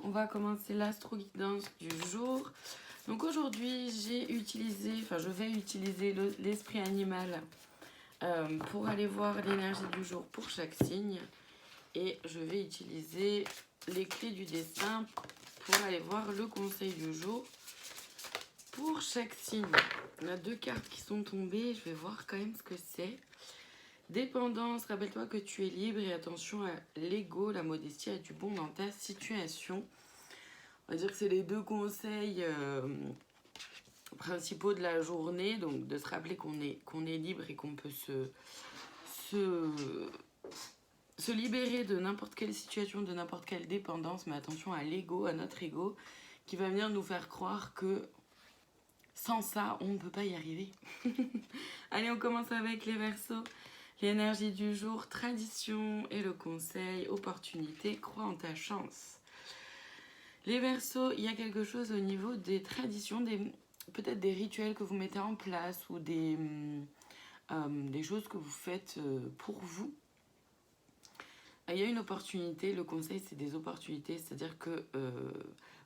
on va commencer l'astro-guidance du jour. Donc aujourd'hui, je vais utiliser l'esprit animal pour aller voir l'énergie du jour pour chaque signe. Et je vais utiliser les clés du destin pour aller voir le conseil du jour pour chaque signe. On a 2 cartes qui sont tombées, je vais voir quand même ce que c'est. Dépendance, rappelle-toi que tu es libre et attention à l'ego, la modestie et du bon dans ta situation. On va dire que c'est les 2 conseils principaux de la journée. Donc de se rappeler qu'on est libre et qu'on peut se libérer de n'importe quelle situation, de n'importe quelle dépendance. Mais attention à l'ego, à notre ego, qui va venir nous faire croire que sans ça, on ne peut pas y arriver. Allez, on commence avec les Verseaux. L'énergie du jour, tradition et le conseil, opportunité, crois en ta chance. Les Verseaux, il y a quelque chose au niveau des traditions, peut-être des rituels que vous mettez en place ou des choses que vous faites pour vous. Il y a une opportunité, le conseil c'est des opportunités, c'est-à-dire que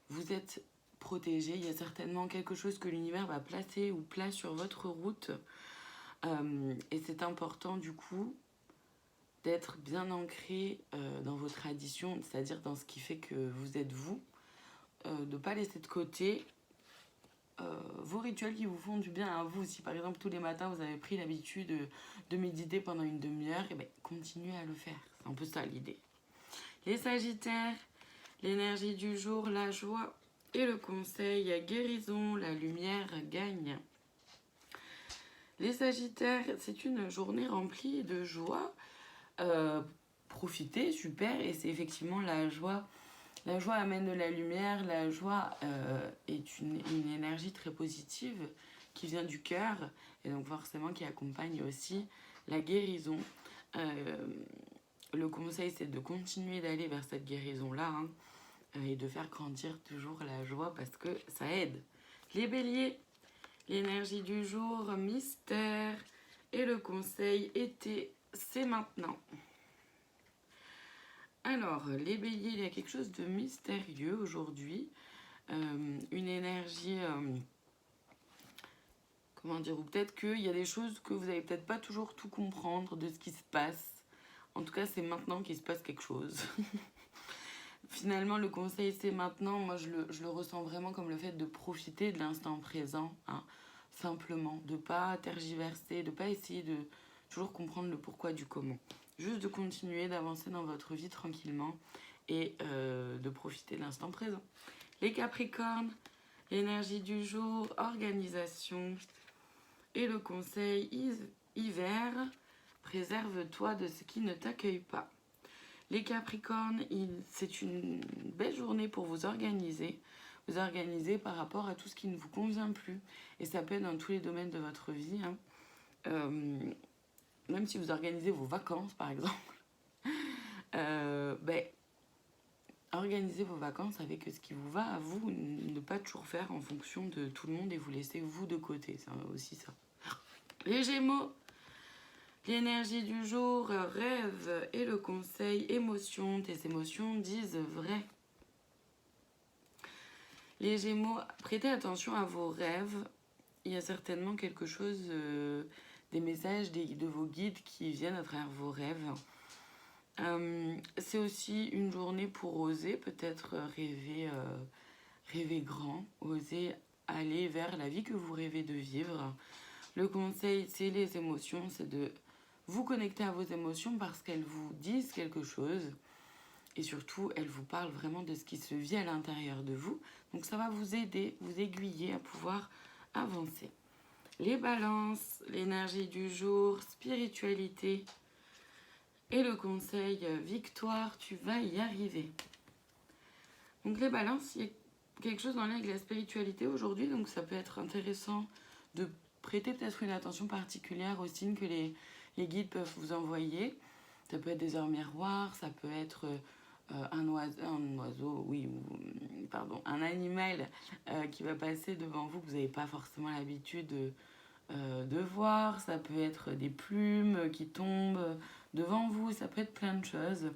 vous êtes protégé, il y a certainement quelque chose que l'univers va placer ou place sur votre route. Et c'est important du coup d'être bien ancré dans vos traditions, c'est-à-dire dans ce qui fait que vous êtes vous, de ne pas laisser de côté vos rituels qui vous font du bien à vous. Si par exemple tous les matins vous avez pris l'habitude de méditer pendant une demi-heure, et bien continuez à le faire, c'est un peu ça l'idée. Les Sagittaires, l'énergie du jour, la joie et le conseil, guérison, la lumière gagne. Les Sagittaires, c'est une journée remplie de joie. Profitez, super, et c'est effectivement la joie. La joie amène de la lumière, la joie est une énergie très positive qui vient du cœur et donc forcément qui accompagne aussi la guérison. Le conseil c'est de continuer d'aller vers cette guérison-là et de faire grandir toujours la joie parce que ça aide. Les Béliers, l'énergie du jour, mystère et le conseil été, c'est maintenant. Alors, les Béliers, il y a quelque chose de mystérieux aujourd'hui. Une énergie, comment dire, ou peut-être qu'il y a des choses que vous n'allez peut-être pas toujours tout comprendre de ce qui se passe. En tout cas, c'est maintenant qu'il se passe quelque chose. Finalement, le conseil, c'est maintenant. Moi, je le ressens vraiment comme le fait de profiter de l'instant présent, simplement. De ne pas tergiverser, de ne pas essayer de toujours comprendre le pourquoi du comment. Juste de continuer d'avancer dans votre vie tranquillement et de profiter de l'instant présent. Les Capricornes, l'énergie du jour, organisation et le conseil hiver, préserve-toi de ce qui ne t'accueille pas. Les Capricornes, c'est une belle journée pour vous organiser par rapport à tout ce qui ne vous convient plus. Et ça peut être dans tous les domaines de votre vie. Même si vous organisez vos vacances, par exemple, organisez vos vacances avec ce qui vous va à vous, ne pas toujours faire en fonction de tout le monde et vous laisser vous de côté, c'est aussi ça. Les Gémeaux, l'énergie du jour, rêve et le conseil, émotion, tes émotions disent vrai. Les Gémeaux, prêtez attention à vos rêves, il y a certainement quelque chose, des messages de vos guides qui viennent à travers vos rêves. C'est aussi une journée pour oser peut-être rêver grand, oser aller vers la vie que vous rêvez de vivre. Le conseil, c'est les émotions, c'est de vous connecter à vos émotions parce qu'elles vous disent quelque chose et surtout elles vous parlent vraiment de ce qui se vit à l'intérieur de vous. Donc ça va vous aider, vous aiguiller à pouvoir avancer. Les balances, l'énergie du jour, spiritualité et le conseil, victoire, tu vas y arriver. Donc les balances, il y a quelque chose dans lien avec la spiritualité aujourd'hui, donc ça peut être intéressant de prêter peut-être une attention particulière aux signes que les guides peuvent vous envoyer. Ça peut être des heures miroirs, ça peut être un animal qui va passer devant vous que vous n'avez pas forcément l'habitude de voir. Ça peut être des plumes qui tombent devant vous, ça peut être plein de choses.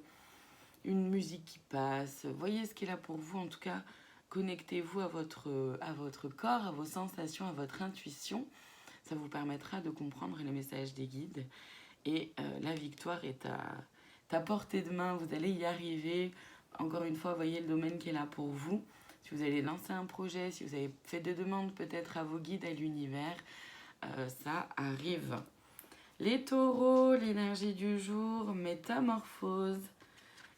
une musique qui passe. Voyez ce qui est là pour vous. En tout cas, connectez-vous à votre corps, à vos sensations, à votre intuition. Ça vous permettra de comprendre les messages des guides. Et la victoire est à portée de main. Vous allez y arriver. Encore une fois, voyez le domaine qui est là pour vous. Si vous allez lancer un projet, si vous avez fait des demandes peut-être à vos guides, à l'univers, ça arrive. Les taureaux, l'énergie du jour, métamorphose.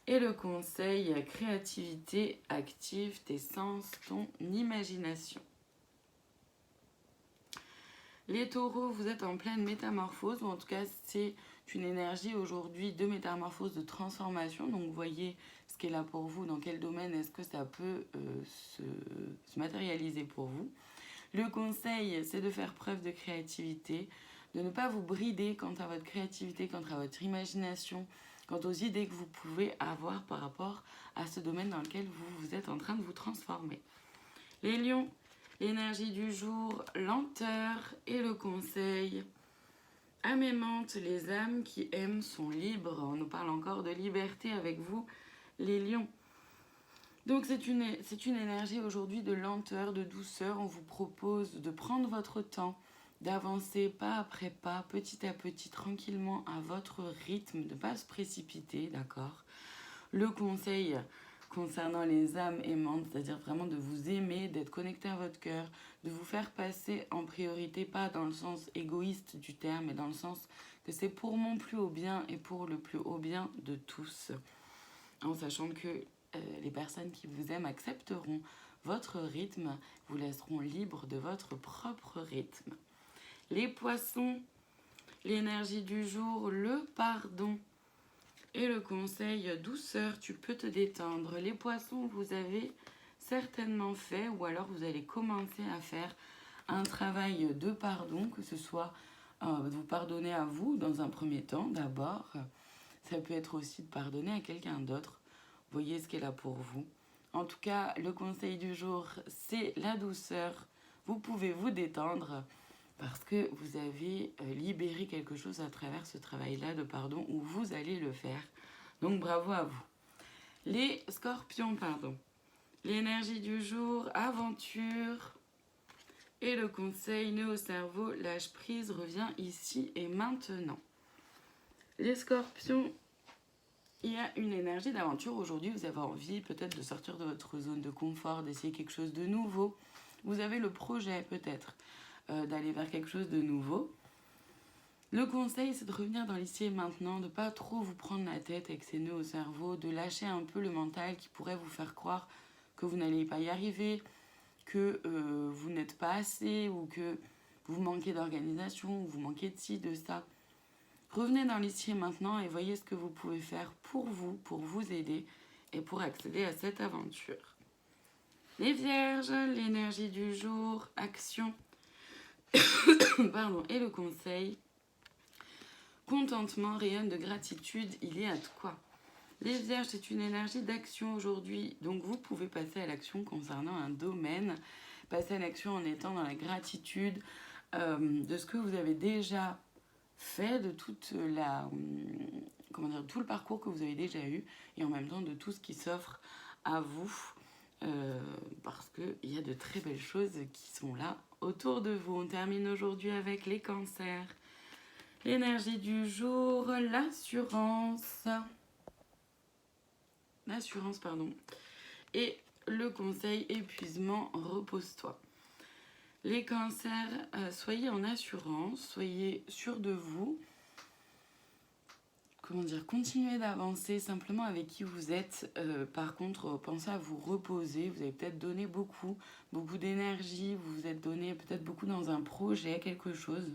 Et le conseil, créativité, active tes sens, ton imagination. Les taureaux, vous êtes en pleine métamorphose, ou en tout cas c'est une énergie aujourd'hui de métamorphose, de transformation. Donc voyez ce qui est là pour vous, dans quel domaine est-ce que ça peut se matérialiser pour vous. Le conseil, c'est de faire preuve de créativité, de ne pas vous brider quant à votre créativité, quant à votre imagination, quant aux idées que vous pouvez avoir par rapport à ce domaine dans lequel vous êtes en train de vous transformer. Les lions, l'énergie du jour, lenteur et le conseil. Âme aimante, les âmes qui aiment sont libres. On nous parle encore de liberté avec vous, les lions. Donc c'est une énergie aujourd'hui de lenteur, de douceur. On vous propose de prendre votre temps, d'avancer pas après pas, petit à petit, tranquillement, à votre rythme, de ne pas se précipiter, d'accord? Le conseil concernant les âmes aimantes, c'est-à-dire vraiment de vous aimer, d'être connecté à votre cœur, de vous faire passer en priorité, pas dans le sens égoïste du terme, mais dans le sens que c'est pour mon plus haut bien et pour le plus haut bien de tous. En sachant que les personnes qui vous aiment accepteront votre rythme, vous laisseront libre de votre propre rythme. Les poissons, l'énergie du jour, le pardon et le conseil douceur, tu peux te détendre. Les poissons, vous avez certainement fait ou alors vous allez commencer à faire un travail de pardon, que ce soit vous pardonner à vous dans un premier temps d'abord. Ça peut être aussi de pardonner à quelqu'un d'autre. Voyez ce qui est là pour vous. En tout cas, le conseil du jour, c'est la douceur. Vous pouvez vous détendre parce que vous avez libéré quelque chose à travers ce travail-là de pardon ou vous allez le faire. Donc bravo à vous. Les scorpions, l'énergie du jour, aventure et le conseil nœud au cerveau, lâche prise, revient ici et maintenant. Les scorpions, il y a une énergie d'aventure. Aujourd'hui, vous avez envie peut-être de sortir de votre zone de confort, d'essayer quelque chose de nouveau. Vous avez le projet peut-être d'aller vers quelque chose de nouveau. Le conseil, c'est de revenir dans l'ici et maintenant, de ne pas trop vous prendre la tête avec ces nœuds au cerveau, de lâcher un peu le mental qui pourrait vous faire croire que vous n'allez pas y arriver, que vous n'êtes pas assez ou que vous manquez d'organisation, ou vous manquez de ci, de ça. Revenez dans l'ici et maintenant et voyez ce que vous pouvez faire pour vous aider et pour accéder à cette aventure. Les vierges, l'énergie du jour, action, et le conseil. Contentement, rayonne de gratitude, il y a de quoi. Les vierges, c'est une énergie d'action aujourd'hui, donc vous pouvez passer à l'action concernant un domaine, passer à l'action en étant dans la gratitude de ce que vous avez déjà fait, de toute tout le parcours que vous avez déjà eu et en même temps de tout ce qui s'offre à vous parce qu'il y a de très belles choses qui sont là autour de vous. On termine aujourd'hui avec les cancers. L'énergie du jour, l'assurance. Et le conseil épuisement, repose-toi. Les cancers, soyez en assurance, soyez sûrs de vous. Continuez d'avancer simplement avec qui vous êtes. Par contre, pensez à vous reposer. Vous avez peut-être donné beaucoup d'énergie. Vous vous êtes donné peut-être beaucoup dans un projet, quelque chose.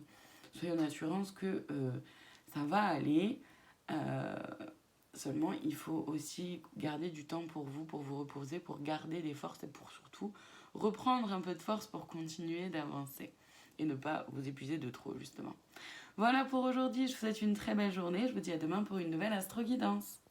Soyez en assurance que ça va aller. Seulement, il faut aussi garder du temps pour vous reposer, pour garder des forces et pour surtout reprendre un peu de force pour continuer d'avancer et ne pas vous épuiser de trop, justement. Voilà pour aujourd'hui, je vous souhaite une très belle journée. Je vous dis à demain pour une nouvelle Astro Guidance.